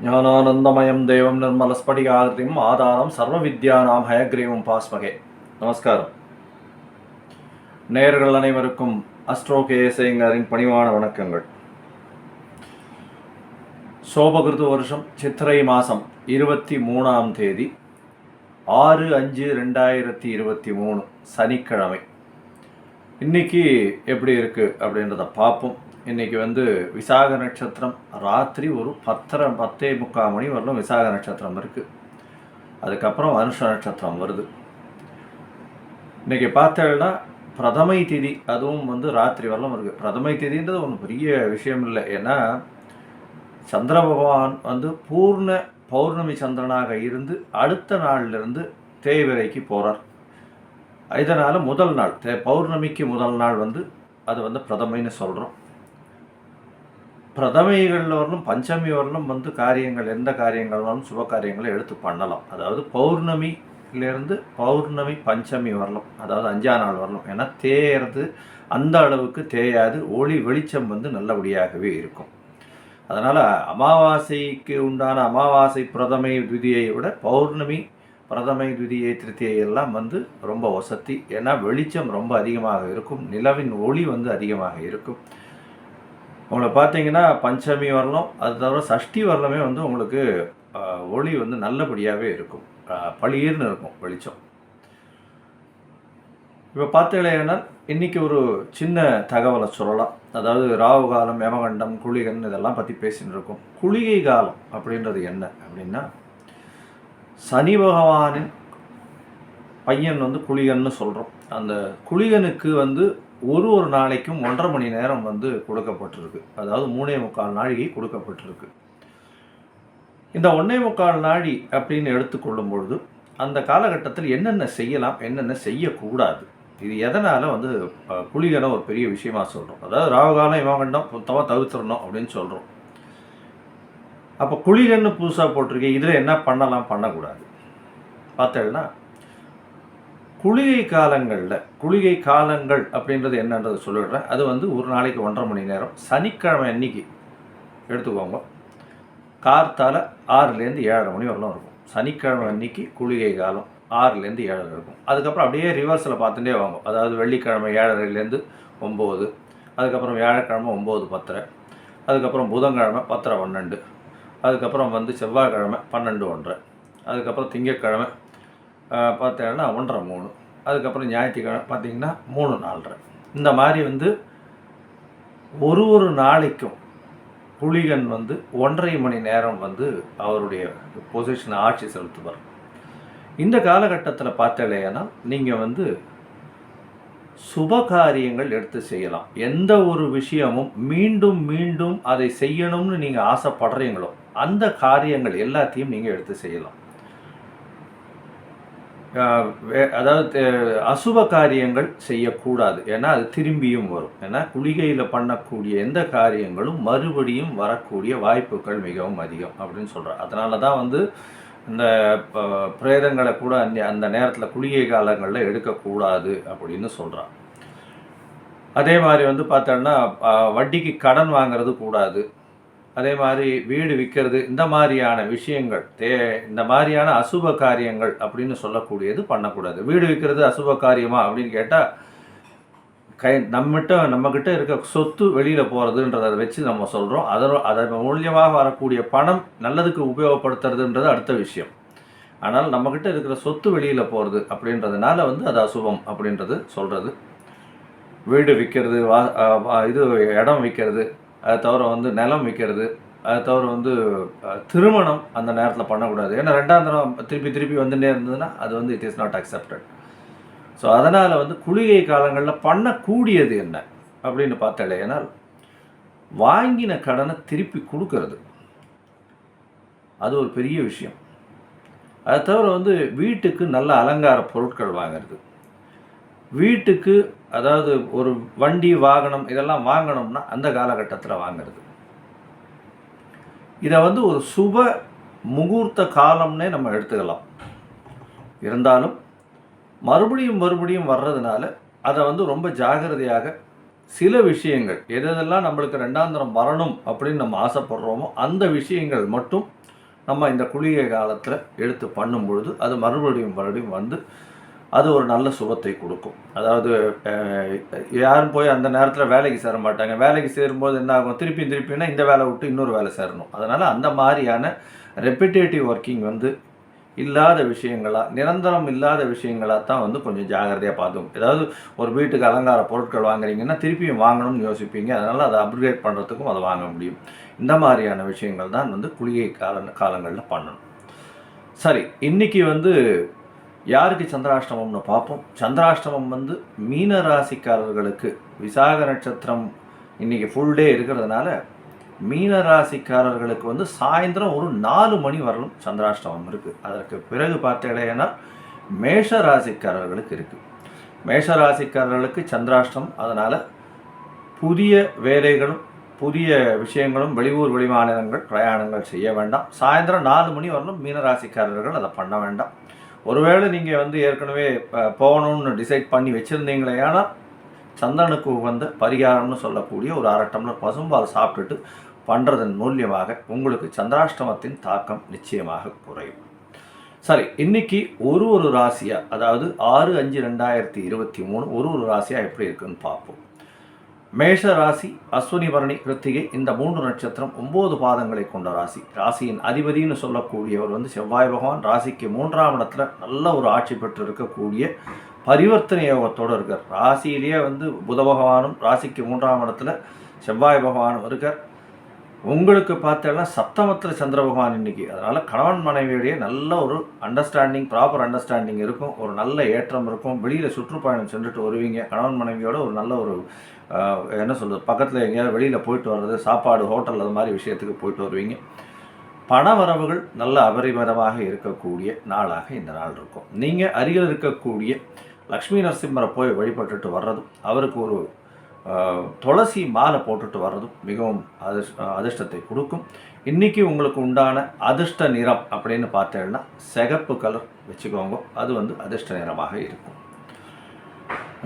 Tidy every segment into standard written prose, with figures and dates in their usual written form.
ஞானானந்தமயம் தேவம் நிர்மலஸ்படிகாகிருதிம் ஆதாரம் சர்வ வித்யானாம் ஹயக்ரீவம் பாஸ்மகே. நமஸ்காரம். நேயர்கள் அனைவருக்கும் அஸ்ட்ரோ கேஎஸ்ஐங்கரின் பணிவான வணக்கங்கள். சோபகிருது வருஷம் சித்திரை மாதம் 23ஆம் தேதி 6/5/2023 சனிக்கிழமை. இன்னைக்கு எப்படி இருக்குது அப்படின்றத பார்ப்போம். இன்றைக்கி விசாக நட்சத்திரம் ராத்திரி ஒரு 10:45 மணி வரலும் விசாக நட்சத்திரம் இருக்குது. அதுக்கப்புறம் அனுஷ நட்சத்திரம் வருது. இன்றைக்கி பார்த்தேன்னா பிரதமை திதி, அதுவும் ராத்திரி வரலும் இருக்குது. பிரதமை திதின்றது ஒன்றும் பெரிய விஷயம் இல்லை. ஏன்னா சந்திர பகவான் பூர்ண பௌர்ணமி சந்திரனாக இருந்து அடுத்த நாளிலிருந்து தேய்விரைக்கு போகிறார். இதனால் முதல் நாள் பௌர்ணமிக்கு முதல் நாள் அது பிரதமைன்னு சொல்கிறோம். பிரதமைகளில் வரலும் பஞ்சமி வரலும் காரியங்கள் எந்த காரியங்கள் வரலும் சுப காரியங்களை எடுத்து பண்ணலாம். அதாவது பௌர்ணமியிலேருந்து பௌர்ணமி பஞ்சமி வரலும், அதாவது 5ஆம் நாள் வரலும். ஏன்னா தேயறது அந்த அளவுக்கு தேயாது, ஒளி வெளிச்சம் நல்லபடியாகவே இருக்கும். அதனால் அமாவாசைக்கு உண்டான அமாவாசை பிரதமை துதியை விட பௌர்ணமி பிரதமை துதியை திருத்தியை எல்லாம் ரொம்ப வசதி. ஏன்னா வெளிச்சம் ரொம்ப அதிகமாக இருக்கும், நிலவின் ஒளி அதிகமாக இருக்கும். உங்களை பார்த்தீங்கன்னா பஞ்சமி வரலும், அது தவிர சஷ்டி வரலுமே உங்களுக்கு ஒளி நல்லபடியாகவே இருக்கும், பளிர்னு இருக்கும் வெளிச்சம். இப்போ பார்த்தீங்கன்னா இன்றைக்கி ஒரு சின்ன தகவலை சொல்லலாம். அதாவது ராகு காலம், யமகண்டம், குளிகன் இதெல்லாம் பற்றி பேசின்னு இருக்கோம். குளிகை காலம் அப்படின்றது என்ன அப்படின்னா, சனி பகவானின் பையன் குளிகன்னு சொல்கிறோம். அந்த குளிகனுக்கு ஒரு நாளைக்கும் 1.5 மணி நேரம் கொடுக்கப்பட்டிருக்கு. அதாவது 3.25 நாழிகை கொடுக்கப்பட்டிருக்கு. இந்த 1.25 நாழி அப்படின்னு எடுத்துக்கொள்ளும் பொழுது அந்த காலகட்டத்தில் என்னென்ன செய்யலாம், என்னென்ன செய்யக்கூடாது, இது எதனால் குளிகனை ஒரு பெரிய விஷயமாக சொல்கிறோம். அதாவது ராகுகாலம் யமகண்டம் மொத்தமாக தவிர்த்துடணும் அப்படின்னு சொல்கிறோம். அப்போ குளிகன்னு புதுசாக போட்டிருக்கேன், இதில் என்ன பண்ணலாம் பண்ணக்கூடாது பார்த்தேன்னா, குளிகை காலங்கள் அப்படின்றது என்னன்றது சொல்லிடுறேன். அது ஒரு நாளைக்கு 1.5 மணி நேரம். சனிக்கிழமை அன்னைக்கு எடுத்துக்கோங்க, கார்த்தால 6லேருந்து 7:30 மணி வரலாம் இருக்கும். சனிக்கிழமை அன்னைக்கு குளிகை காலம் 6லேருந்து 7:30 இருக்கும். அதுக்கப்புறம் அப்படியே ரிவர்ஸில் பார்த்துட்டே வாங்க. அதாவது வெள்ளிக்கிழமை 7:30லேருந்து 9, அதுக்கப்புறம் வியாழக்கிழமை 9:10, அதுக்கப்புறம் புதன்கிழமை 10:12, அதுக்கப்புறம் செவ்வாய்க்கிழமை 12:1, அதுக்கப்புறம் திங்கட்கிழமை பார்த்தீங்கன்னா 1:30-3, அதுக்கப்புறம் ஞாயிற்றுக்கிழமை பார்த்தீங்கன்னா 3:4. இந்த மாதிரி ஒரு நாளைக்கும் குளிகன் 1.5 மணி நேரம் அவருடைய பொசிஷனை ஆட்சி செலுத்துவார். இந்த காலகட்டத்தில் பார்த்தீங்கன்னா நீங்கள் சுப காரியங்கள் எடுத்து செய்யலாம். எந்த ஒரு விஷயமும் மீண்டும் மீண்டும் அதை செய்யணும்னு நீங்கள் ஆசைப்படுறீங்களோ அந்த காரியங்கள் எல்லாத்தையும் நீங்கள் எடுத்து செய்யலாம். அதாவது அசுப காரியங்கள் செய்யக்கூடாது, ஏன்னா அது திரும்பியும் வரும். ஏன்னா குளிகையில் பண்ணக்கூடிய எந்த காரியங்களும் மறுபடியும் வரக்கூடிய வாய்ப்புகள் மிகவும் அதிகம் அப்படின்னு சொல்கிறார். அதனால தான் இந்த பிரேதங்களை கூட அந்த நேரத்தில் குளிகை காலங்களில் எடுக்கக்கூடாது அப்படின்னு சொல்கிறார். அதே மாதிரி பார்த்தோன்னா வட்டிக்கு கடன் வாங்கிறது கூடாது. அதே மாதிரி வீடு விற்கிறது, இந்த மாதிரியான விஷயங்கள் இந்த மாதிரியான அசுப காரியங்கள் அப்படின்னு சொல்லக்கூடியது பண்ணக்கூடாது. வீடு விற்கிறது அசுப காரியமா அப்படின்னு கேட்டால், நம்மக்கிட்ட இருக்க சொத்து வெளியில் போகிறதுன்றதை வச்சு நம்ம சொல்கிறோம். அதன் மூலியமாக வரக்கூடிய பணம் நல்லதுக்கு உபயோகப்படுத்துறதுன்றது அடுத்த விஷயம். ஆனால் நம்மக்கிட்ட இருக்கிற சொத்து வெளியில் போகிறது அப்படின்றதுனால அது அசுபம் அப்படின்றது சொல்கிறது. வீடு விற்கிறது, இடம் விற்கிறது, அதை தவிர நிலம் விற்கிறது, அதை தவிர திருமணம் அந்த நேரத்தில் பண்ணக்கூடாது. ஏன்னா 2ஆம் தரம் திருப்பி வந்துட்டே இருந்ததுன்னா அது it is not accepted. So அதனால் குளிகை காலங்களில் பண்ணக்கூடியது என்ன அப்படின்னு பார்த்தாலேனா, வாங்கின கடனை திருப்பி கொடுக்கறது அது ஒரு பெரிய விஷயம். அதை தவிர வீட்டுக்கு நல்ல அலங்கார பொருட்கள் வாங்கிறது, வீட்டுக்கு அதாவது ஒரு வண்டி வாகனம் இதெல்லாம் வாங்கணும்னா அந்த காலகட்டத்தில் வாங்கிறது, இதை ஒரு சுப முகூர்த்த காலம்னே நம்ம எடுத்துக்கலாம். இருந்தாலும் மறுபடியும் வர்றதுனால அதை ரொம்ப ஜாகிரதையாக சில விஷயங்கள் எதெல்லாம் நம்மளுக்கு ரெண்டாந்திரம் வரணும் அப்படின்னு நம்ம ஆசைப்படுறோமோ அந்த விஷயங்கள் மட்டும் நம்ம இந்த குளிகை காலத்தில் எடுத்து பண்ணும் பொழுது அது மறுபடியும் வந்து அது ஒரு நல்ல சுபத்தை கொடுக்கும். அதாவது யாரும் போய் அந்த நேரத்தில் வேலைக்கு சேர மாட்டாங்க. வேலைக்கு சேரும்போது என்ன ஆகும், திருப்பினா இந்த வேலை விட்டு இன்னொரு வேலை சேரணும். அதனால் அந்த மாதிரியான ரெப்பிட்டேட்டிவ் ஒர்க்கிங் வந்து இல்லாத விஷயங்களாக, நிரந்தரம் இல்லாத விஷயங்களாக தான் வந்து கொஞ்சம் ஜாகிரதையாக பார்த்துக்கும். ஏதாவது ஒரு வீட்டுக்கு அலங்கார பொருட்கள் வாங்குறீங்கன்னா திருப்பியும் வாங்கணும்னு யோசிப்பீங்க. அதனால் அதை அப்கிரேட் பண்ணுறதுக்கும் அதை வாங்க முடியும். இந்த மாதிரியான விஷயங்கள் தான் வந்து குளிகை காலங்களில் பண்ணணும். சரி, இன்றைக்கி வந்து யாருக்கு சந்திராஷ்டமம்னு பார்ப்போம். சந்திராஷ்டமம் வந்து மீன ராசிக்காரர்களுக்கு விசாக நட்சத்திரம் இன்றைக்கி ஃபுல் டே இருக்கிறதுனால மீன ராசிக்காரர்களுக்கு வந்து சாயந்தரம் ஒரு 4 மணி வரலும் சந்திராஷ்டமம் இருக்குது. அதற்கு பிறகு பார்த்தீங்கன்னா மேஷ ராசிக்காரர்களுக்கு இருக்குது. மேஷ ராசிக்காரர்களுக்கு சந்திராஷ்டமம். அதனால் புதிய வேலைகளும் புதிய விஷயங்களும் வெளியூர் வெளிமாநிலங்கள் பிரயாணங்கள் செய்ய வேண்டாம். சாயந்தரம் 4 மணி வரலும் மீனராசிக்காரர்கள் அதை பண்ண வேண்டாம். ஒருவேளை நீங்கள் வந்து ஏற்கனவே போகணும்னு டிசைட் பண்ணி வச்சுருந்தீங்களே, ஆனால் சந்திரனுக்கு உகந்த பரிகாரம்னு சொல்லக்கூடிய ஒரு 1/2 டம்ளர் பசும்பால் சாப்பிட்டுட்டு பண்ணுறதன் மூலியமாக உங்களுக்கு சந்திராஷ்டமத்தின் தாக்கம் நிச்சயமாக குறையும். சரி, இன்றைக்கி ஒரு ராசியாக, அதாவது 6/5/2023 ஒரு ராசியாக எப்படி இருக்குன்னு பார்ப்போம். மேஷ ராசி, அஸ்வினி பரணி கிருத்திகை இந்த 3 நட்சத்திரம் 9 பாதங்களை கொண்ட ராசி. ராசியின் அதிபதினு சொல்லக்கூடியவர் வந்து செவ்வாய் பகவான். ராசிக்கு 3ஆம் இடத்துல நல்ல ஒரு ஆட்சி பெற்று இருக்கக்கூடிய பரிவர்த்தனை யோகத்தோடு இருக்கார். ராசியிலேயே வந்து புத பகவானும் ராசிக்கு 3ஆம் இடத்துல செவ்வாய் பகவானும் இருக்கார். உங்களுக்கு பார்த்தேன்னா சப்தமத்தில் சந்திர பகவான் இன்றைக்கி. அதனால் கணவன் மனைவியுடைய நல்ல ஒரு அண்டர்ஸ்டாண்டிங், ப்ராப்பர் அண்டர்ஸ்டாண்டிங் இருக்கும். ஒரு நல்ல ஏற்றம் இருக்கும். வெளியில் சுற்றுப்பயணம் சென்றுட்டு வருவீங்க. கணவன் மனைவியோட ஒரு நல்ல ஒரு என்ன சொல்கிறது, பக்கத்தில் எங்கேயாவது வெளியில் போயிட்டு வர்றது, சாப்பாடு ஹோட்டல் அது மாதிரி விஷயத்துக்கு போயிட்டு வருவீங்க. பண வரவுகள் நல்ல அபரிமிதமாக இருக்கக்கூடிய நாளாக இந்த நாள் இருக்கும். நீங்கள் அருகில் இருக்கக்கூடிய லக்ஷ்மி நரசிம்மரை போய் வழிபட்டுட்டு வர்றதும், அவருக்கு ஒரு துளசி மாலை போட்டுட்டு வர்றதும் மிகவும் அதிர்ஷ்டத்தை கொடுக்கும். இன்றைக்கி உங்களுக்கு உண்டான அதிர்ஷ்ட நிறம் அப்படின்னு பார்த்தேன்னா சிகப்பு கலர் வச்சுக்கோங்க. அது வந்து அதிர்ஷ்ட நிறமாக இருக்கும்.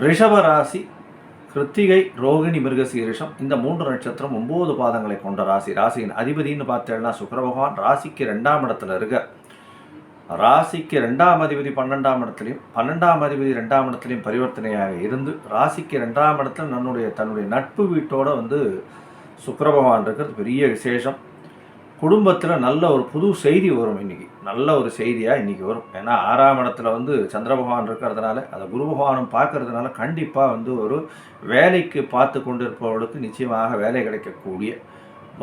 ரிஷப ராசி, கிருத்திகை, ரோகிணி, மிருகசீரிஷம் இந்த 3 நட்சத்திரம் 9 பாதங்களை கொண்ட ராசி. ராசியின் அதிபதினு பார்த்தேன்னா சுக்கிர பகவான். ராசிக்கு 2ஆம் இடத்துல இருக்க. ராசிக்கு 2ஆம் அதிபதி 12ஆம் இடத்துலையும் 12ஆம் அதிபதி 2ஆம் இடத்துலையும் பரிவர்த்தனையாக இருந்து ராசிக்கு 2ஆம் இடத்துல தன்னுடைய நட்பு வீட்டோடு வந்து சுக்கிர பகவான் இருக்கிறது பெரிய விசேஷம். குடும்பத்தில் நல்ல ஒரு புது செய்தி வரும். இன்றைக்கி நல்ல ஒரு செய்தியாக இன்றைக்கி வரும். ஏன்னா 6ஆம் இடத்துல வந்து சந்திர பகவான் இருக்கிறதுனால, அதை குரு பகவானும் பார்க்கறதுனால கண்டிப்பாக வந்து ஒரு வேலைக்கு பார்த்து கொண்டு இருப்பவர்களுக்கு நிச்சயமாக வேலை கிடைக்கக்கூடிய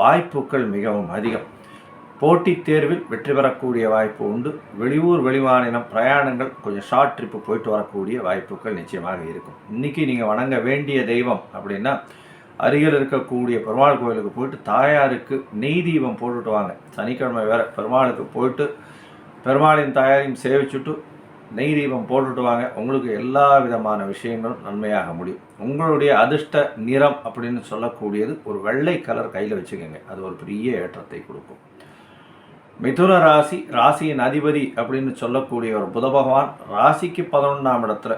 வாய்ப்புகள் மிகவும் அதிகம். போட்டித் தேர்வில் வெற்றி பெறக்கூடிய வாய்ப்பு உண்டு. வெளியூர் வெளிமாநிலம் பிரயாணங்கள், கொஞ்சம் ஷார்ட் ட்ரிப்பு போயிட்டு வரக்கூடிய வாய்ப்புகள் நிச்சயமாக இருக்கும். இன்றைக்கி நீங்கள் வணங்க வேண்டிய தெய்வம் அப்படின்னா அருகில் இருக்கக்கூடிய பெருமாள் கோயிலுக்கு போயிட்டு தாயாருக்கு நெய் தீபம் போட்டுட்டு வாங்க. சனிக்கிழமை வேறு பெருமாளுக்கு போயிட்டு பெருமாளின் தாயாரையும் சேவிச்சுட்டு நெய் தீபம் போட்டுட்டு வாங்க. உங்களுக்கு எல்லா விதமான விஷயங்களும் நன்மையாக முடியும். உங்களுடைய அதிர்ஷ்ட நிறம் அப்படின்னு சொல்லக்கூடியது ஒரு வெள்ளை கலர் கையில் வச்சுக்கோங்க. அது ஒரு பெரிய ஏற்றத்தை கொடுக்கும். மிதுன ராசி, ராசியின் அதிபதி அப்படின்னு சொல்லக்கூடிய ஒரு புத பகவான் ராசிக்கு 11ஆம் இடத்துல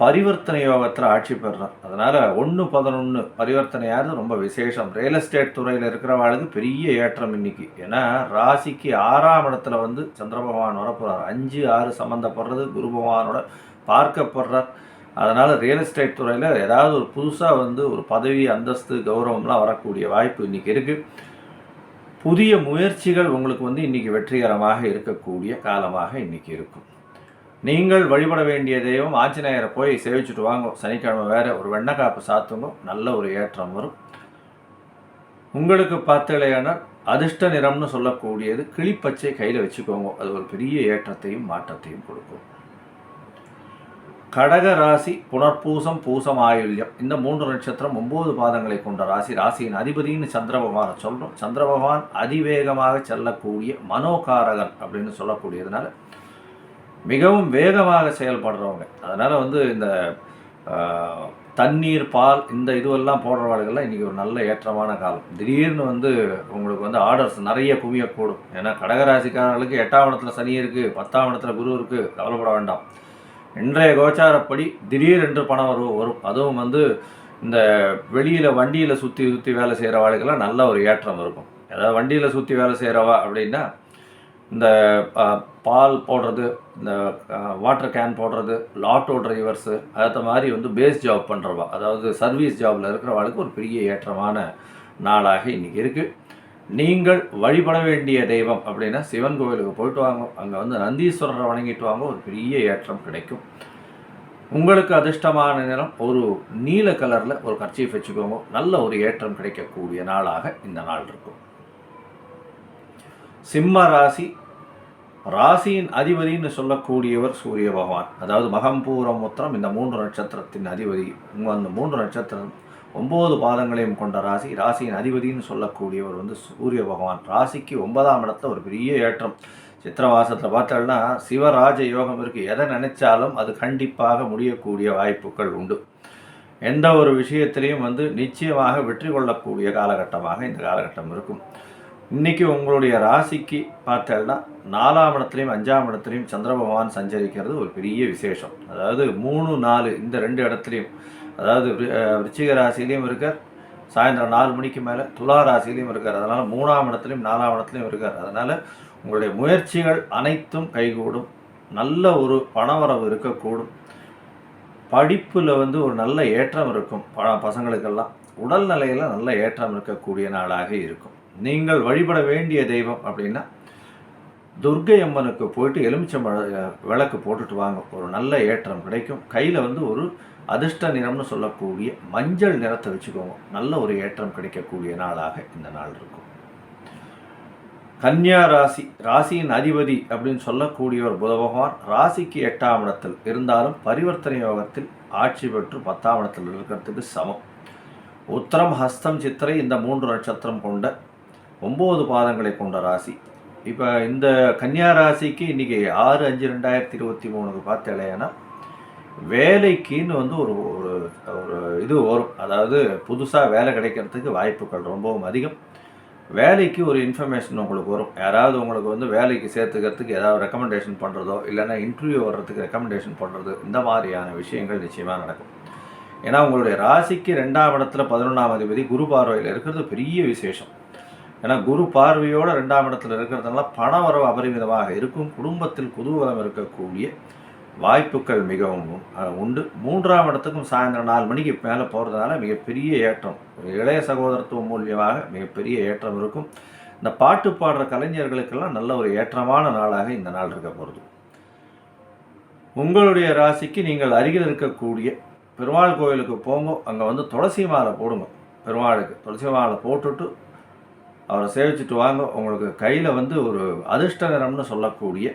பரிவர்த்தனை யோகத்தில் ஆட்சி பெறுறார். அதனால் 1/11 பரிவர்த்தனையாவது ரொம்ப விசேஷம். ரியல் எஸ்டேட் துறையில் இருக்கிறவாளுக்கு பெரிய ஏற்றம் இன்றைக்கி. ஏன்னா ராசிக்கு 6ஆம் இடத்துல வந்து சந்திர பகவான் வரப்போகிறார். 5, 6 சம்மந்தப்படுறது குரு பகவானோட பார்க்கப்படுறார். அதனால் ரியல் எஸ்டேட் துறையில் ஏதாவது ஒரு புதுசாக வந்து ஒரு பதவி, அந்தஸ்து, கௌரவம்லாம் வரக்கூடிய வாய்ப்பு இன்றைக்கி இருக்குது. புதிய முயற்சிகள் உங்களுக்கு வந்து இன்றைக்கி வெற்றிகரமாக இருக்கக்கூடிய காலமாக இன்றைக்கி இருக்கும். நீங்கள் வழிபட வேண்டிய தெய்வம் ஆஞ்சநேயரை போய் சேவிச்சுட்டு வாங்க. சனிக்கிழமை வேறு ஒரு வெண்ணக்காப்பு சாத்துங்க. நல்ல ஒரு ஏற்றம் வரும். உங்களுக்கு பார்த்தலையான அதிர்ஷ்ட நிறம்னு சொல்லக்கூடியது கிளிப்பச்சை கையில் வச்சுக்கோங்க. அது ஒரு பெரிய ஏற்றத்தையும் மாற்றத்தையும் கொடுக்கும். கடக ராசி, புனர்பூசம், பூசம், ஆயுள்யம் இந்த 3 நட்சத்திரம் 9 பாதங்களை கொண்ட ராசி. ராசியின் அதிபதினு சந்திர பகவானை சொல்கிறோம். சந்திர பகவான் அதிவேகமாக செல்லக்கூடிய மனோகாரகன் அப்படின்னு சொல்லக்கூடியதுனால மிகவும் வேகமாக செயல்படுறவங்க. அதனால் வந்து இந்த தண்ணீர், பால் இந்த இதுவெல்லாம் போடுறவாளுகள்லாம் இன்றைக்கி ஒரு நல்ல ஏற்றமான காலம். திடீர்னு வந்து உங்களுக்கு வந்து ஆர்டர்ஸ் நிறைய குவியக்கூடும். ஏன்னா கடகராசிக்காரர்களுக்கு 8ஆம் இடத்துல சனி இருக்குது, 10ஆம் இடத்துல குரு இருக்குது. கவலைப்பட வேண்டாம். இன்றைய கோச்சாரப்படி திடீரென்று பணம் வரும். அதுவும் வந்து இந்த வெளியில் வண்டியில் சுற்றி சுற்றி வேலை செய்கிறவாளுக்கெல்லாம் நல்ல ஒரு ஏற்றம் இருக்கும். அதாவது வண்டியில் சுற்றி வேலை செய்கிறவா அப்படின்னா இந்த பால் போடுறது, இந்த வாட்டர் கேன் போடுறது, ஆட்டோ டிரைவர்ஸு, அது மாதிரி வந்து பேஸ் ஜாப் பண்ணுறவா, அதாவது சர்வீஸ் ஜாபில் இருக்கிறவாளுக்கு ஒரு பெரிய ஏற்றமான நாளாக இன்றைக்கி இருக்குது. நீங்கள் வழிபட வேண்டிய தெய்வம் அப்படின்னா சிவன் கோவிலுக்கு போயிட்டு வாங்க. அங்கே வந்து நந்தீஸ்வரரை வணங்கிட்டு வாங்க. ஒரு பெரிய ஏற்றம் கிடைக்கும். உங்களுக்கு அதிர்ஷ்டமான நிறம் ஒரு நீல கலரில் ஒரு கர்ச்சீஃப் வச்சுக்கோங்க. நல்ல ஒரு ஏற்றம் கிடைக்கக்கூடிய நாளாக இந்த நாள் இருக்கும். சிம்ம ராசி, ராசியின் அதிபதினு சொல்லக்கூடியவர் சூரிய பகவான். அதாவது மகம், பூரம், உத்திரம் இந்த 3 நட்சத்திரத்தின் அதிபதி. அந்த 3 நட்சத்திரம் 9 பாதங்களையும் கொண்ட ராசி. ராசியின் அதிபதினு சொல்லக்கூடியவர் வந்து சூரிய பகவான். ராசிக்கு 9ஆம் இடத்துல ஒரு பெரிய ஏற்றம். சித்திரை மாதத்தில் பார்த்தோம்னா சிவராஜ யோகம் இருக்குது. எதை நினைச்சாலும் அது கண்டிப்பாக முடியக்கூடிய வாய்ப்புகள் உண்டு. எந்த ஒரு விஷயத்திலையும் வந்து நிச்சயமாக வெற்றி கொள்ளக்கூடிய காலகட்டமாக இந்த காலகட்டம் இருக்கும். இன்றைக்கி உங்களுடைய ராசிக்கு பார்த்தோம்னா 4ஆம் இடத்துலையும் 5ஆம் இடத்துலையும் சந்திர பகவான் சஞ்சரிக்கிறது ஒரு பெரிய விசேஷம். அதாவது 3, 4 இந்த 2 இடத்துலையும், அதாவது விருச்சிக ராசிலையும் இருக்கார், சாயந்தரம் 4 மணிக்கு மேலே துலா ராசிலையும் இருக்கார். அதனால் 3ஆம் இடத்துலையும் 4ஆம் இடத்துலையும் இருக்கார். அதனால் உங்களுடைய முயற்சிகள் அனைத்தும் கைகூடும். நல்ல ஒரு பணவரவு இருக்கக்கூடும். படிப்பில் வந்து ஒரு நல்ல ஏற்றம் இருக்கும். பசங்களுக்கெல்லாம் உடல்நிலையில் நல்ல ஏற்றம் இருக்கக்கூடிய நாளாக இருக்கும். நீங்கள் வழிபட வேண்டிய தெய்வம் அப்படின்னா துர்க்கை அம்மனுக்கு போயிட்டு எலுமிச்சம்பழ விளக்கு போட்டுட்டு வாங்க. ஒரு நல்ல ஏற்றம் கிடைக்கும். கையில் வந்து ஒரு அதிர்ஷ்ட நிறம்னு சொல்லக்கூடிய மஞ்சள் நிறத்தை வச்சுக்கோங்க. நல்ல ஒரு ஏற்றம் கிடைக்கக்கூடிய நாளாக இந்த நாள் இருக்கும். கன்னியா ராசி, ராசியின் அதிபதி அப்படின்னு சொல்லக்கூடியவர் புத பகவான். ராசிக்கு 8ஆம் இடத்தில் இருந்தாலும் பரிவர்த்தனை யோகத்தில் ஆட்சி பெற்று 10ஆம் இடத்தில் இருக்கிறதுக்கு சமம். உத்திரம், ஹஸ்தம், சித்திரை இந்த 3 நட்சத்திரம் கொண்ட 9 பாதங்களை கொண்ட ராசி. இப்போ இந்த கன்னியா ராசிக்கு இன்றைக்கி 6/5/2023 பார்த்தேன்னா வேலைக்குன்னு வந்து ஒரு ஒரு இது வரும். அதாவது புதுசாக வேலை கிடைக்கிறதுக்கு வாய்ப்புகள் ரொம்பவும் அதிகம். வேலைக்கு ஒரு இன்ஃபர்மேஷன் உங்களுக்கு வரும். யாராவது உங்களுக்கு வந்து வேலைக்கு சேர்த்துக்கிறதுக்கு ஏதாவது ரெக்கமெண்டேஷன் பண்ணுறதோ, இல்லைன்னா இன்டர்வியூ வர்றதுக்கு ரெக்கமெண்டேஷன் பண்ணுறது, இந்த மாதிரியான விஷயங்கள் நிச்சயமாக நடக்கும். ஏன்னா உங்களுடைய ராசிக்கு 2ஆம் இடத்துல 11ஆம் அதிபதி குரு பார்வையில் இருக்கிறது பெரிய விசேஷம். ஏன்னா குரு பார்வையோடு 2ஆம் இடத்துல இருக்கிறதுனால பண வரவு அபரிமிதமாக இருக்கும். குடும்பத்தில் குதூகலம் இருக்கக்கூடிய வாய்ப்புகள் மிகவும் உண்டு. 3ஆம் இடத்துக்கும் சாயந்தரம் 4 மணிக்கு மேலே போகிறதுனால மிகப்பெரிய ஏற்றம், இளைய சகோதரத்துவம் மூலியமாக மிகப்பெரிய ஏற்றம் இருக்கும். இந்த பாட்டு பாடுற கலைஞர்களுக்கெல்லாம் நல்ல ஒரு ஏற்றமான நாளாக இந்த நாள் இருக்க போகிறது. உங்களுடைய ராசிக்கு நீங்கள் அருகில் இருக்கக்கூடிய பெருமாள் கோயிலுக்கு போங்க. அங்கே வந்து துளசி மாலை போடுங்க. பெருமாளுக்கு துளசி மாலை போட்டுட்டு அவரை சேவிச்சுட்டு வாங்க. உங்களுக்கு கையில் வந்து ஒரு அதிர்ஷ்ட நிறம்னு சொல்லக்கூடிய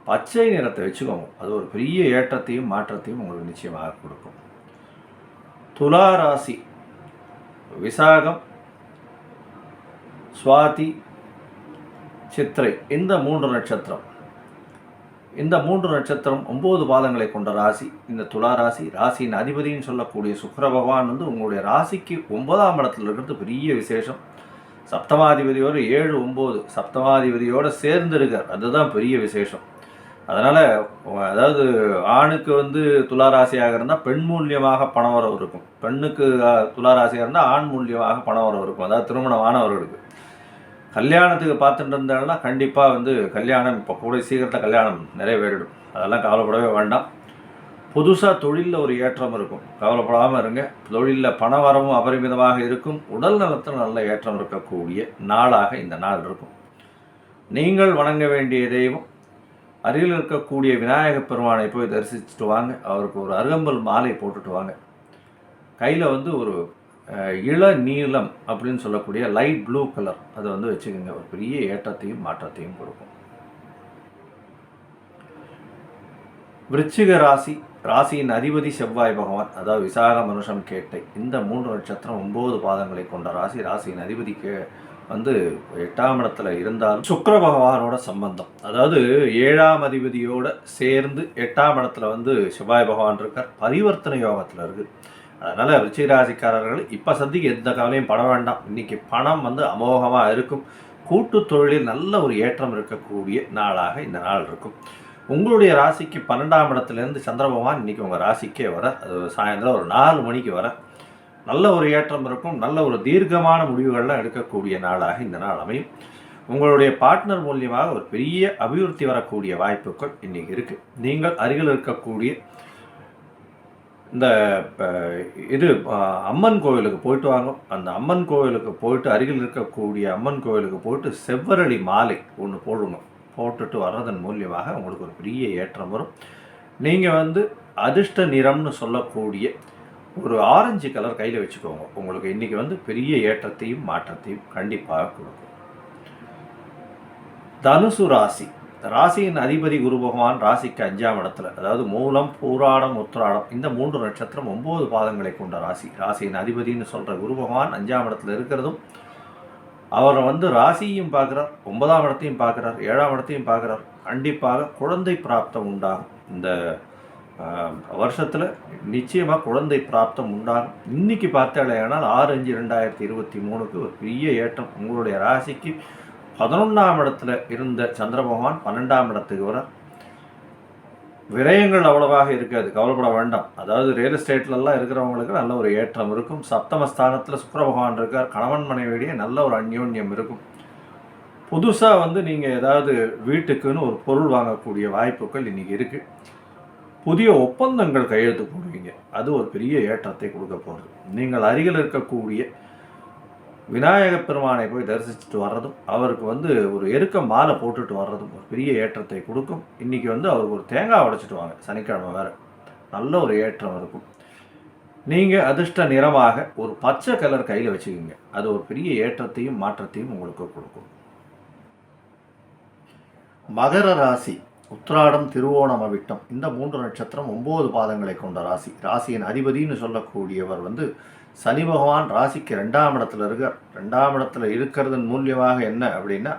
பச்சை நிறத்தை வச்சுக்கோங்க. அது ஒரு பெரிய ஏற்றத்தையும் மாற்றத்தையும் உங்களுக்கு நிச்சயமாக கொடுக்கும். துலா ராசி, விசாகம், சுவாதி, சித்திரை இந்த 3 நட்சத்திரம். இந்த 3 நட்சத்திரம் 9 பாதங்களை கொண்ட ராசி இந்த துலா ராசி. ராசியின் அதிபதினு சொல்லக்கூடிய சுக்கிர பகவான் வந்து உங்களுடைய ராசிக்கு 9ஆம் இடத்துல இருக்கிறது பெரிய விசேஷம். சப்தமாதிபதியோடு 7, 9 சப்தமாதிபதியோடு சேர்ந்து இருக்கார். அதுதான் பெரிய விசேஷம். அதனால் அதாவது ஆணுக்கு வந்து துளாராசியாக இருந்தால் பெண் மூலியமாக பணவரவு இருக்கும். பெண்ணுக்கு துளாராசியாக இருந்தால் ஆண் மூலியமாக பணவரவு இருக்கும். அதாவது திருமணமானவர்களுக்கு கல்யாணத்துக்கு பார்த்துட்டு இருந்தாங்கன்னா கண்டிப்பாக வந்து கல்யாணம் இப்போ கூட சீக்கிரத்தில் கல்யாணம் நிறைவேறிடும். அதெல்லாம் கவலைப்படவே வேண்டாம். புதுசாக தொழிலில் ஒரு ஏற்றம் இருக்கும். கவலைப்படாமல் இருங்க. தொழிலில் பண வரவும் அபரிமிதமாக இருக்கும். உடல் நலத்தில் நல்ல ஏற்றம் இருக்கக்கூடிய நாளாக இந்த நாள் இருக்கும். நீங்கள் வணங்க வேண்டிய தெய்வம் அருகில் இருக்கக்கூடிய விநாயகப் பெருமானை போய் தரிசிச்சுட்டு வாங்க. அவருக்கு ஒரு அருகம்பல் மாலை போட்டுட்டு வாங்க. கையில் வந்து ஒரு இள நீலம் அப்படின்னு சொல்லக்கூடிய லைட் ப்ளூ கலர் அதை வந்து வச்சுக்கோங்க. ஒரு பெரிய ஏற்றத்தையும் மாற்றத்தையும் கொடுக்கும். விருச்சிக ராசி, ராசியின் அதிபதி செவ்வாய் பகவான். அதாவது விசாக, மனுஷம், கேட்டை இந்த 3 நட்சத்திரம் 9 பாதங்களை கொண்ட ராசி. ராசியின் அதிபதிக்கு வந்து 8ஆம் இடத்துல இருந்தாலும் சுக்கிர பகவானோட சம்பந்தம். அதாவது 7ஆம் அதிபதியோட சேர்ந்து 8ஆம் இடத்துல வந்து செவ்வாய் பகவான் இருக்கார். பரிவர்த்தனை யோகத்தில் இருக்குது. அதனால் விருச்சிக ராசிக்காரர்கள் இப்போ சந்திக்கு எந்த கவலையும் பட வேண்டாம். இன்றைக்கி பணம் வந்து அமோகமாக இருக்கும். கூட்டு தொழிலில் நல்ல ஒரு ஏற்றம் இருக்கக்கூடிய நாளாக இந்த நாள் இருக்கும். உங்களுடைய ராசிக்கு 12ஆம் இடத்துலேருந்து சந்திர பகவான் இன்றைக்கி உங்கள் ராசிக்கே வர, அது சாயந்தரம் ஒரு 4 மணிக்கு வர. நல்ல ஒரு ஏற்றம் இருக்கும். நல்ல ஒரு தீர்க்கமான முடிவுகள்லாம் எடுக்கக்கூடிய நாளாக இந்த நாள் அமையும். உங்களுடைய பார்ட்னர் மூலியமாக ஒரு பெரிய அபிவிருத்தி வரக்கூடிய வாய்ப்புகள் இன்றைக்கி இருக்குது. நீங்கள் அருகில் இருக்கக்கூடிய இந்த இது அம்மன் கோவிலுக்கு போயிட்டு வாங்க. அந்த அம்மன் கோவிலுக்கு போயிட்டு அருகில் இருக்கக்கூடிய அம்மன் கோவிலுக்கு போயிட்டு செவ்வரளி மாலை ஒன்று போடுங்க. போட்டுட்டு வர்றதன் மூலியமாக உங்களுக்கு ஒரு பெரிய ஏற்றம் வரும். நீங்கள் அதிர்ஷ்ட நிறம்னு சொல்லக்கூடிய ஒரு ஆரஞ்சு கலர் கையில் வச்சுக்கோங்க. உங்களுக்கு இன்றைக்கி பெரிய ஏற்றத்தையும் மாற்றத்தையும் கண்டிப்பாக கொடுக்கும். தனுசு ராசி. ராசியின் அதிபதி குரு பகவான் ராசிக்கு 5ஆம் இடத்துல, அதாவது மூலம், பூராடம், உத்திராடம் இந்த 3 நட்சத்திரம் 9 பாதங்களை கொண்ட ராசி. ராசியின் அதிபதினு சொல்கிற குரு பகவான் 5ஆம் இடத்துல இருக்கிறதும் அவரை ராசியையும் பார்க்குறார், 9ஆம் இடத்தையும் பார்க்குறார், 7ஆம் இடத்தையும் பார்க்குறார். கண்டிப்பாக குழந்தை பிராப்தம் உண்டாகும். இந்த வருஷத்தில் நிச்சயமாக குழந்தை பிராப்தம் உண்டாகும். இன்றைக்கி பார்த்தாலேயானால் 6/5/2023 ஒரு பெரிய ஏற்றம். உங்களுடைய ராசிக்கு 11ஆம் இடத்துல இருந்த சந்திர பகவான் 12ஆம் இடத்துக்கு வர. விரயங்கள் அவ்வளவாக இருக்காது, கவலைப்பட வேண்டாம். அதாவது ரியல் எஸ்டேட்லலாம் இருக்கிறவங்களுக்கு நல்ல ஒரு ஏற்றம் இருக்கும். சப்தமஸ்தானத்தில் சுக்கிர பகவான் இருக்கார். கணவன் மனைவியிடையே நல்ல ஒரு அந்யோன்யம் இருக்கும். புதுசாக நீங்கள் ஏதாவது வீட்டுக்குன்னு ஒரு பொருள் வாங்கக்கூடிய வாய்ப்புகள் இன்றைக்கி இருக்குது. புதிய ஒப்பந்தங்கள் கையெழுத்து போடுவீங்க. அது ஒரு பெரிய ஏற்றத்தை கொடுக்க போகிறது. நீங்கள் அருகில் இருக்கக்கூடிய விநாயக பெருமானை போய் தரிசிச்சுட்டு வர்றதும், அவருக்கு ஒரு எருக்க மாலை போட்டுட்டு வர்றதும் ஒரு பெரிய ஏற்றத்தை கொடுக்கும். இன்றைக்கி அவருக்கு ஒரு தேங்காய் உடைச்சிட்டு வாங்க, சனிக்கிழமை வேறு, நல்ல ஒரு ஏற்றம் இருக்கும். நீங்கள் அதிர்ஷ்ட நிறமாக ஒரு பச்சை கலர் கையில் வச்சுக்கோங்க. அது ஒரு பெரிய ஏற்றத்தையும் மாற்றத்தையும் உங்களுக்கு கொடுக்கும். மகர ராசி. உத்திராடம், திருவோணம், அவிட்டம் இந்த 3 நட்சத்திரம் 9 பாதங்களை கொண்ட ராசி. ராசியின் அதிபதினு சொல்லக்கூடியவர் சனி பகவான் ராசிக்கு 2ஆம் இடத்துல இருக்கார். 2ஆம் இடத்துல இருக்கிறதன் மூலியமாக என்ன அப்படின்னா,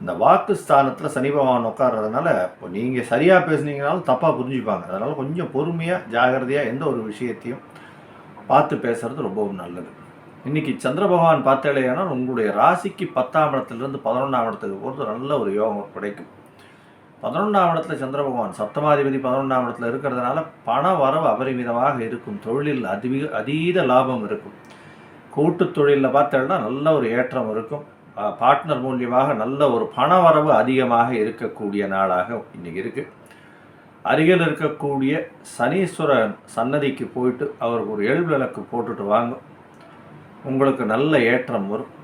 இந்த வாக்கு ஸ்தானத்தில் சனி பகவான் உட்கார்றதுனால இப்போ நீங்கள் சரியாக பேசுனீங்கனாலும் தப்பாக புரிஞ்சுப்பாங்க. அதனால் கொஞ்சம் பொறுமையாக ஜாகிரதையாக எந்த ஒரு விஷயத்தையும் பார்த்து பேசுகிறது ரொம்பவும் நல்லது. இன்றைக்கி சந்திர பகவான் பார்த்தாலேயானால் உங்களுடைய ராசிக்கு 10ஆம் இடத்துலேருந்து 11ஆம் இடத்துக்கு போகிறது நல்ல ஒரு யோகம் கிடைக்கும். 11ஆம் இடத்துல சந்திர பகவான் சப்தமாதிபதி 11ஆம் இடத்துல இருக்கிறதுனால பண வரவு அபரிமிதமாக இருக்கும். தொழிலில் அதீத லாபம் இருக்கும். கூட்டு தொழிலில் பார்த்தோம்னா நல்ல ஒரு ஏற்றம் இருக்கும். பார்ட்னர் மூலியமாக நல்ல ஒரு பண வரவு அதிகமாக இருக்கக்கூடிய நாளாக இன்றைக்கி இருக்குது. அருகில் இருக்கக்கூடிய சனீஸ்வரன் சன்னதிக்கு போயிட்டு அவருக்கு ஒரு விளக்கு போட்டுட்டு வாங்க. உங்களுக்கு நல்ல ஏற்றம் வரும்.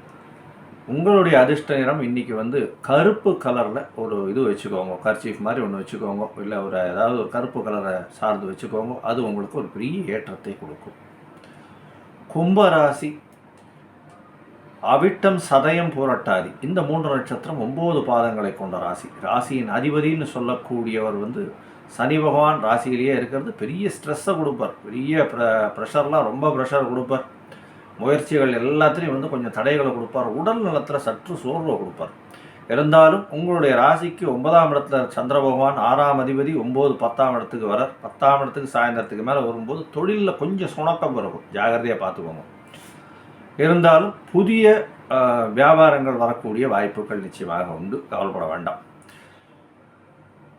உங்களுடைய அதிர்ஷ்ட நிறம் இன்றைக்கி கருப்பு கலரில் ஒரு இது வச்சுக்கோங்க. கர்ச்சீஃப் மாதிரி ஒன்று வச்சுக்கோங்க. இல்லை ஏதாவது ஒரு கருப்பு கலரை சார்ந்து வச்சுக்கோங்க. அது உங்களுக்கு ஒரு பெரிய ஏற்றத்தை கொடுக்கும். கும்பராசி. அவிட்டம், சதயம், பூரட்டாதி இந்த 3 நட்சத்திரம் 9 பாதங்களை கொண்ட ராசி. ராசியின் அதிபதினு சொல்லக்கூடியவர் சனி பகவான் ராசியிலேயே இருக்கிறது பெரிய ஸ்ட்ரெஸ்ஸை கொடுப்பார். பெரிய ப்ரெஷர்லாம் ரொம்ப ப்ரெஷர் கொடுப்பார். முயற்சிகள் எல்லாத்துலேயும் கொஞ்சம் தடைகளை கொடுப்பார். உடல் நலத்தில் சற்று சோர்வை கொடுப்பார். இருந்தாலும் உங்களுடைய ராசிக்கு 9ஆம் இடத்துல சந்திர பகவான் 6ஆம் அதிபதி 9, 10ஆம் இடத்துக்கு வர. 10ஆம் இடத்துக்கு சாயந்தரத்துக்கு மேலே வரும்போது தொழிலில் கொஞ்சம் சுணக்கம் இருக்கும். ஜாகிரதையாக பார்த்துக்கோங்க. இருந்தாலும் புதிய வியாபாரங்கள் வரக்கூடிய வாய்ப்புகள் நிச்சயமாக உண்டு. கவலைப்பட வேண்டாம்.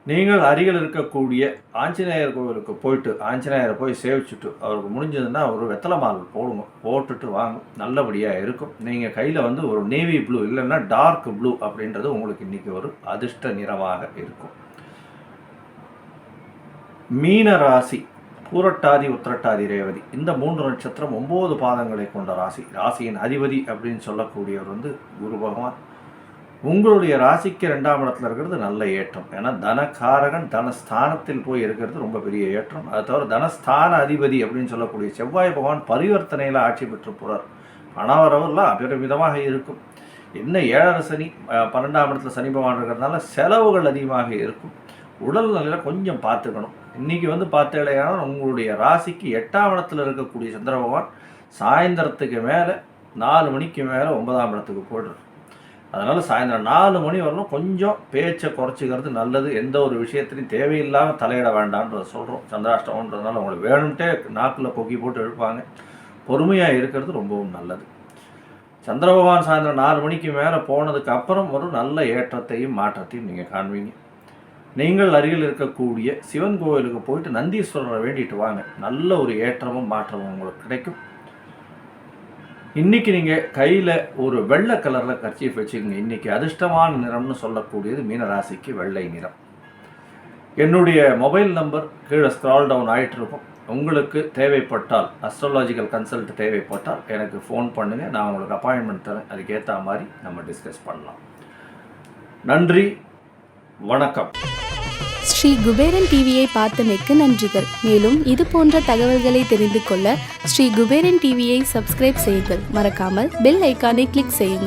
நீங்கள் அருகில் இருக்கக்கூடிய ஆஞ்சநேயர் கோவிலுக்கு போயிட்டு ஆஞ்சநேயரை போய் சேவிச்சுட்டு அவருக்கு முடிஞ்சதுன்னா ஒரு வெத்தலை மால் போடுங்க. போட்டுட்டு வாங்க, நல்லபடியாக இருக்கும். நீங்கள் கையில் ஒரு நேவி ப்ளூ இல்லைன்னா டார்க் ப்ளூ அப்படின்றது உங்களுக்கு இன்றைக்கி ஒரு அதிர்ஷ்ட நிறமாக இருக்கும். மீன ராசி. பூரட்டாதி, உத்திரட்டாதி, ரேவதி இந்த 3 நட்சத்திரம் 9 பாதங்களை கொண்ட ராசி. ராசியின் அதிபதி அப்படின்னு சொல்லக்கூடியவர் குரு பகவான். உங்களுடைய ராசிக்கு 2ஆம் இடத்துல இருக்கிறது நல்ல ஏற்றம். ஏன்னா தனகாரகன் தனஸ்தானத்தில் போய் இருக்கிறது ரொம்ப பெரிய ஏற்றம். அது தவிர தனஸ்தான அதிபதி அப்படின்னு சொல்லக்கூடிய செவ்வாய் பகவான் பரிவர்த்தனையில் ஆட்சி பெற்று போகிறார். பணவரவெல்லாம் அபரிமிதமாக இருக்கும். என்ன 7 சனி, 12ஆம் இடத்துல சனி பகவான் இருக்கிறதுனால செலவுகள் அதிகமாக இருக்கும். உடல் நிலையில் கொஞ்சம் பார்த்துக்கணும். இன்றைக்கி பார்த்தேலையானால் உங்களுடைய ராசிக்கு 8ஆம் இடத்துல இருக்கக்கூடிய சந்திர பகவான் சாயந்தரத்துக்கு மேலே 4 மணிக்கு மேலே 9ஆம் இடத்துக்கு போய்டுறார். அதனால் சாயந்தரம் 4 மணி வரணும் கொஞ்சம் பேச்சை குறைச்சிக்கிறது நல்லது. எந்த ஒரு விஷயத்துலையும் தேவையில்லாமல் தலையிட வேண்டான்றதை சொல்கிறோம். சந்திராஷ்டமன்றதுனால உங்களுக்கு வேணும்ட்டே நாக்கில் கொக்கி போட்டு எழுப்பாங்க. பொறுமையாக இருக்கிறது ரொம்பவும் நல்லது. சந்திர பகவான் சாயந்தரம் 4 மணிக்கு மேலே போனதுக்கு அப்புறம் ஒரு நல்ல ஏற்றத்தையும் மாற்றத்தையும் நீங்கள் காண்பீங்க. நீங்கள் அருகில் இருக்கக்கூடிய சிவன் கோவிலுக்கு போயிட்டு நந்தீஸ்வரரை வேண்டிட்டு வாங்க. நல்ல ஒரு ஏற்றமும் மாற்றமும் உங்களுக்கு கிடைக்கும். இன்றைக்கி நீங்கள் கையில் ஒரு வெள்ளை கலரில் கர்ச்சீஃப் வச்சுக்கோங்க. இன்றைக்கி அதிர்ஷ்டமான நிறம்னு சொல்லக்கூடியது மீனராசிக்கு வெள்ளை நிறம். என்னுடைய மொபைல் நம்பர் கீழே ஸ்க்ரால் டவுன் ஆகிட்டு இருக்கும். உங்களுக்கு தேவைப்பட்டால், அஸ்ட்ராலாஜிக்கல் கன்சல்ட் தேவைப்பட்டால் எனக்கு ஃபோன் பண்ணுங்கள். நான் உங்களுக்கு அப்பாயின்மெண்ட் தரேன். அதுக்கேற்ற மாதிரி நம்ம டிஸ்கஸ் பண்ணலாம். நன்றி, வணக்கம். ஸ்ரீ குபேரன் டிவியை பார்த்தமைக்கு நன்றிகள். மேலும் இது போன்ற தகவல்களை தெரிந்து கொள்ள ஸ்ரீ குபேரன் டிவியை சப்ஸ்கிரைப் செய்யுங்கள். மறக்காமல் பெல் ஐக்கானை கிளிக் செய்யுங்கள்.